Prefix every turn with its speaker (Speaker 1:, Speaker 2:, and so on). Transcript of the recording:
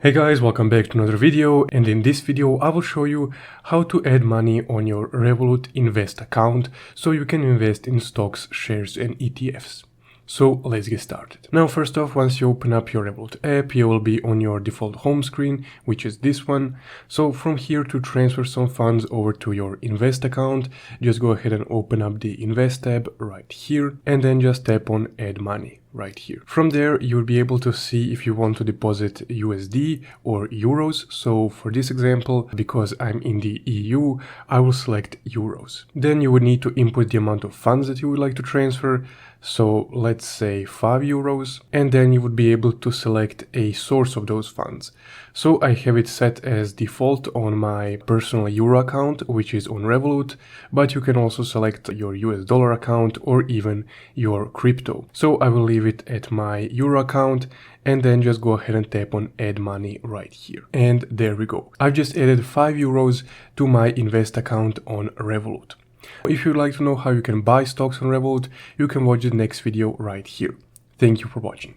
Speaker 1: Hey guys, welcome back to another video, and in this video I will show you how to add money on your Revolut Invest account so you can invest in stocks, shares and ETFs. So let's get started. Now first off, once you open up your Revolut app, you will be on your default home screen, which is this one. So from here, to transfer some funds over to your Invest account, just go ahead and open up the Invest tab right here and then just tap on Add Money right here. From there, you'll be able to see if you want to deposit USD or euros. So for this example, because I'm in the EU, I will select euros. Then you would need to input the amount of funds that you would like to transfer. So let's say 5 euros, and then you would be able to select a source of those funds. So I have it set as default on my personal euro account, which is on Revolut, but you can also select your US dollar account or even your crypto. So I will leave it at my euro account and then just go ahead and tap on Add Money right here. And there we go. I've just added 5 euros to my Invest account on Revolut. If you'd like to know how you can buy stocks on Revolut, you can watch the next video right here. Thank you for watching.